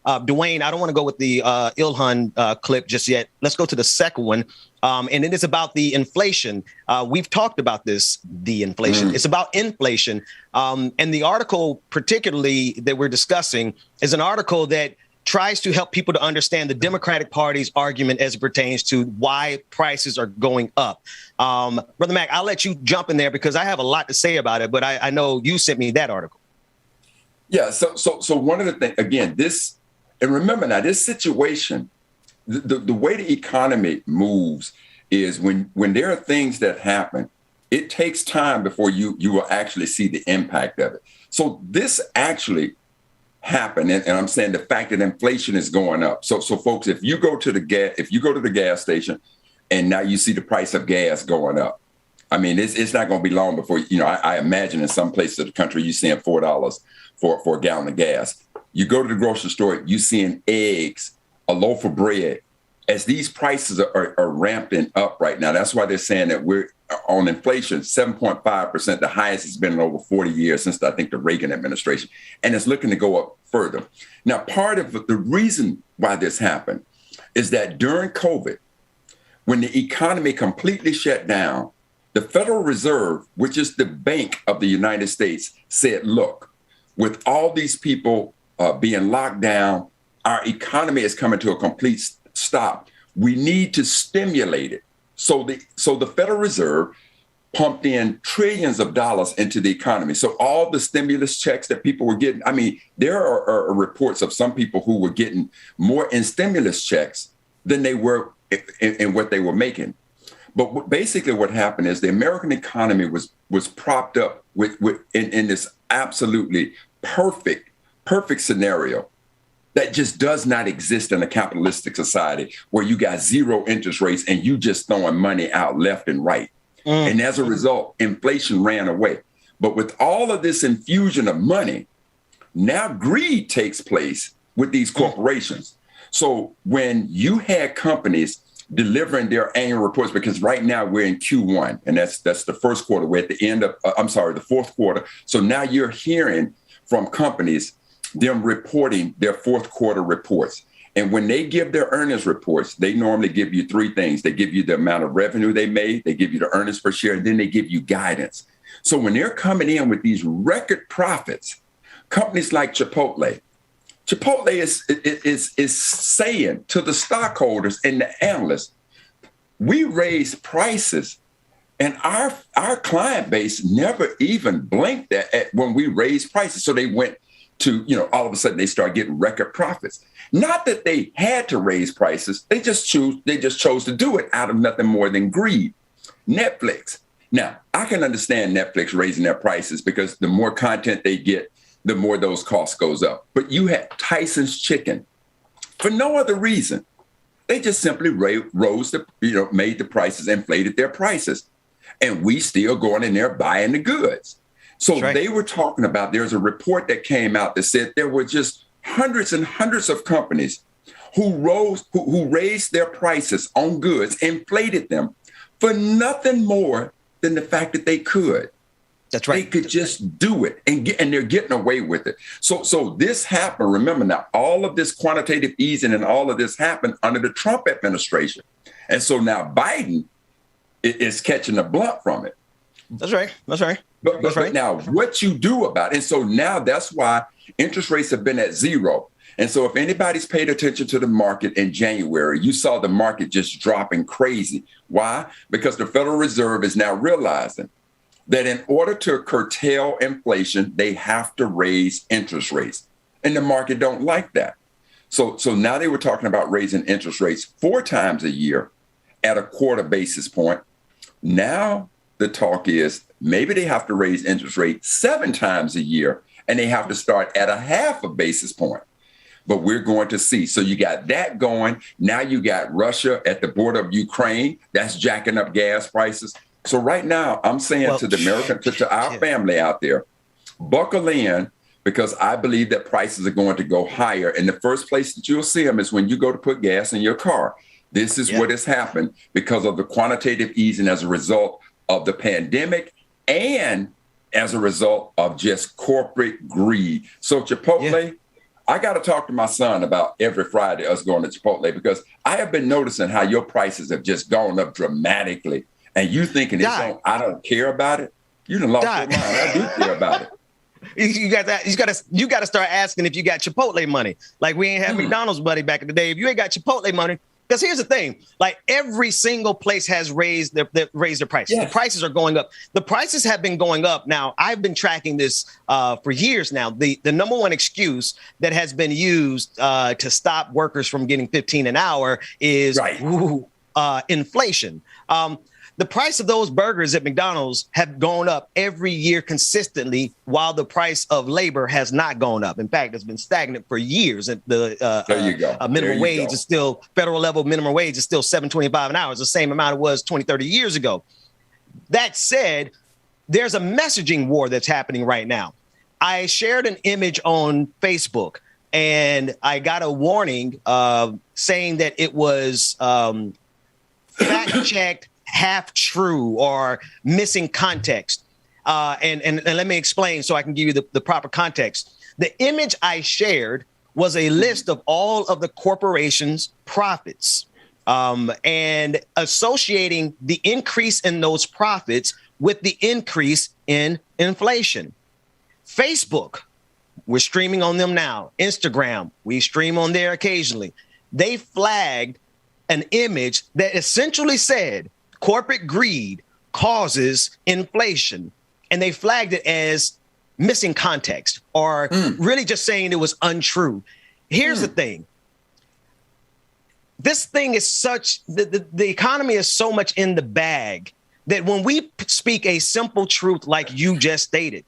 Dwayne, I don't want to go with the Ilhan clip just yet. Let's go to the second one. And it is about the inflation. We've talked about this, the inflation. It's about inflation. And the article particularly that we're discussing is an article that tries to help people to understand the Democratic Party's argument as it pertains to why prices are going up. Brother Mac, I'll let you jump in there because I have a lot to say about it, but I know you sent me that article. Yeah, so one of the things, again, this, and remember now, this situation, the way the economy moves is when there are things that happen, it takes time before you will actually see the impact of it. So this actually happened, and I'm saying the fact that inflation is going up. So folks, if you go to the gas station and now you see the price of gas going up, I mean, it's not going to be long before, I imagine in some places of the country, you're seeing $4 for a gallon of gas. You go to the grocery store, you're seeing eggs, a loaf of bread. As these prices are ramping up right now, that's why they're saying that we're on inflation, 7.5%, the highest it's been in over 40 years since, I think, the Reagan administration. And it's looking to go up further. Now, part of the reason why this happened is that during COVID, when the economy completely shut down, the Federal Reserve, which is the Bank of the United States, said, look, with all these people being locked down, our economy is coming to a complete stop. We need to stimulate it. So the Federal Reserve pumped in trillions of dollars into the economy. So all the stimulus checks that people were getting, I mean, there are reports of some people who were getting more in stimulus checks than they were in what they were making. But basically what happened is the American economy was propped up in this absolutely perfect scenario that just does not exist in a capitalistic society where you got zero interest rates and you just throwing money out left and right. And as a result, inflation ran away. But with all of this infusion of money, now greed takes place with these corporations. So when you had companies delivering their annual reports, because right now we're in Q1, and that's the first quarter. We're at the end of, the fourth quarter. So now you're hearing from companies, them reporting their fourth quarter reports. And when they give their earnings reports, they normally give you three things. They give you the amount of revenue they made, they give you the earnings per share, and then they give you guidance. So when they're coming in with these record profits, companies like Chipotle is saying to the stockholders and the analysts, we raise prices, and our client base never even blinked at when we raised prices. So they went to, all of a sudden they start getting record profits. Not that they had to raise prices. They just chose to do it out of nothing more than greed. Netflix. Now, I can understand Netflix raising their prices because the more content they get, the more those costs goes up. But you had Tyson's Chicken for no other reason. They just simply rose made the prices, inflated their prices. And we still going in there buying the goods. So They were talking about, there's a report that came out that said there were just hundreds and hundreds of companies who raised their prices on goods, inflated them for nothing more than the fact that they could. That's right. They could just do it and they're getting away with it. So this happened. Remember now, all of this quantitative easing and all of this happened under the Trump administration. And so now Biden is catching the blunt from it. That's right. But now what you do about it. And so now that's why interest rates have been at zero. And so if anybody's paid attention to the market in January, you saw the market just dropping crazy. Why? Because the Federal Reserve is now realizing that in order to curtail inflation, they have to raise interest rates. And the market don't like that. So now they were talking about raising interest rates 4 times a year at a quarter basis point. Now the talk is maybe they have to raise interest rates 7 times a year and they have to start at a half a basis point. But we're going to see. So you got that going. Now you got Russia at the border of Ukraine. That's jacking up gas prices. So right now, I'm saying to the American, to our family out there, buckle in, because I believe that prices are going to go higher. And the first place that you'll see them is when you go to put gas in your car. This is what has happened because of the quantitative easing as a result of the pandemic and as a result of just corporate greed. So Chipotle, I got to talk to my son about every Friday us going to Chipotle, because I have been noticing how your prices have just gone up dramatically. And you thinking I don't care about it? You done lost your mind. I do care about it. You got to start asking if you got Chipotle money. Like we ain't had McDonald's money back in the day. If you ain't got Chipotle money, because here's the thing, like every single place has raised their prices. Yes. The prices are going up. The prices have been going up. Now, I've been tracking this for years now. The number one excuse that has been used to stop workers from getting 15 an hour is inflation. The price of those burgers at McDonald's have gone up every year consistently, while the price of labor has not gone up. In fact, it's been stagnant for years. And the minimum wage is still, federal level minimum wage is still $7.25 an hour. It's the same amount it was 20, 30 years ago. That said, there's a messaging war that's happening right now. I shared an image on Facebook, and I got a warning saying that it was fact-checked, half true, or missing context. And let me explain so I can give you the proper context. The image I shared was a list of all of the corporation's profits and associating the increase in those profits with the increase in inflation. Facebook, we're streaming on them now. Instagram, we stream on there occasionally. They flagged an image that essentially said, corporate greed causes inflation. And they flagged it as missing context, or really just saying it was untrue. Here's the thing. This thing is such, the economy is so much in the bag that when we speak a simple truth like you just stated,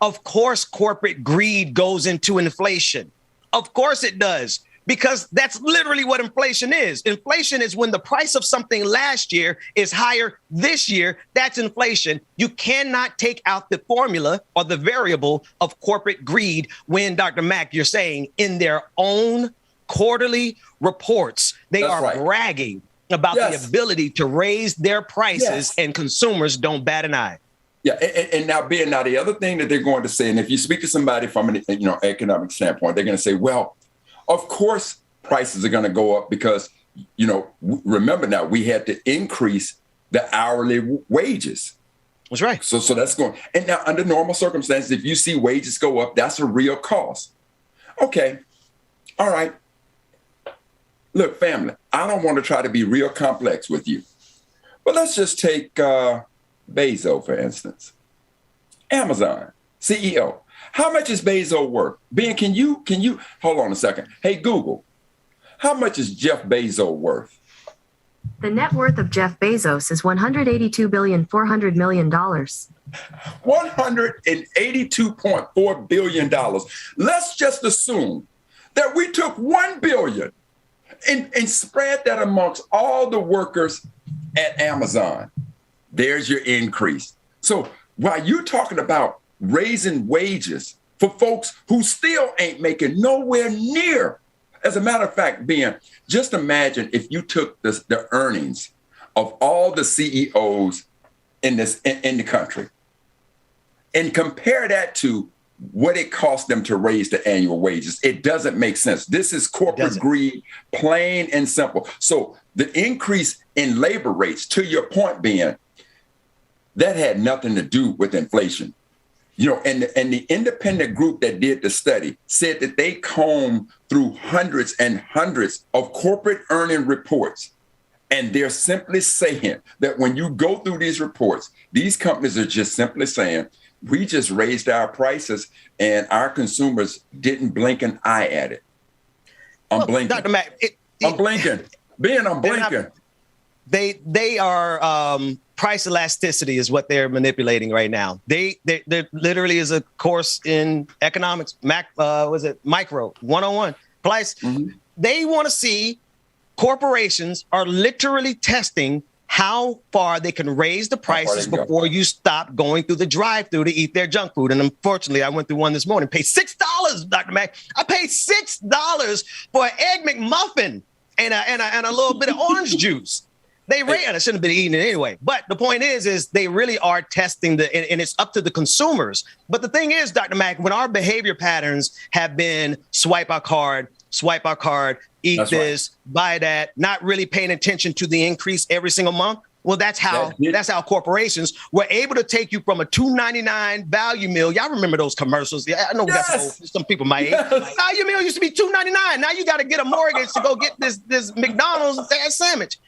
of course, corporate greed goes into inflation. Of course it does. Because that's literally what inflation is. Inflation is when the price of something last year is higher this year. That's inflation. You cannot take out the formula or the variable of corporate greed when, Dr. Mack, you're saying in their own quarterly reports, they are bragging about the ability to raise their prices, and consumers don't bat an eye. Yeah, and now the other thing that they're going to say, and if you speak to somebody from an economic standpoint, they're going to say, well, of course, prices are going to go up because, remember now, we had to increase the hourly wages. That's right. So that's going. And now, under normal circumstances, if you see wages go up, that's a real cost. Okay. All right. Look, family, I don't want to try to be real complex with you, but let's just take Bezos, for instance. Amazon CEO. How much is Bezos worth? Ben, can you hold on a second? Hey, Google, how much is Jeff Bezos worth? The net worth of Jeff Bezos is $182,400,000,000. $182.4 billion. Let's just assume that we took $1 billion and spread that amongst all the workers at Amazon. There's your increase. So while you're talking about raising wages for folks who still ain't making nowhere near. As a matter of fact, Ben, just imagine if you took the earnings of all the CEOs in the country and compare that to what it cost them to raise the annual wages. It doesn't make sense. This is corporate greed, plain and simple. So the increase in labor rates, to your point, Ben, that had nothing to do with inflation. And the independent group that did the study said that they combed through hundreds and hundreds of corporate earning reports. And they're simply saying that when you go through these reports, these companies are just simply saying, we just raised our prices and our consumers didn't blink an eye at it. I'm blinking. Dr. Mack, I'm blinking. Ben, I'm blinking. They are price elasticity is what they're manipulating right now. There literally is a course in economics, micro 101 price. They want to see corporations are literally testing how far they can raise the prices before you stop going through the drive-through to eat their junk food. And unfortunately, I went through one this morning, paid $6, Dr. Mack. I paid $6 for an Egg McMuffin and a little bit of orange juice. They ran. I shouldn't have been eating it anyway. But the point is they really are testing and it's up to the consumers. But the thing is, Dr. Mack, when our behavior patterns have been swipe our card, eat That's this, buy that, not really paying attention to the increase every single month. Well, that's how corporations were able to take you from a $2.99 value meal. Y'all remember those commercials? Yeah, I know we got some people my age. Value meal used to be $2.99. Now you got to get a mortgage to go get this McDonald's sandwich.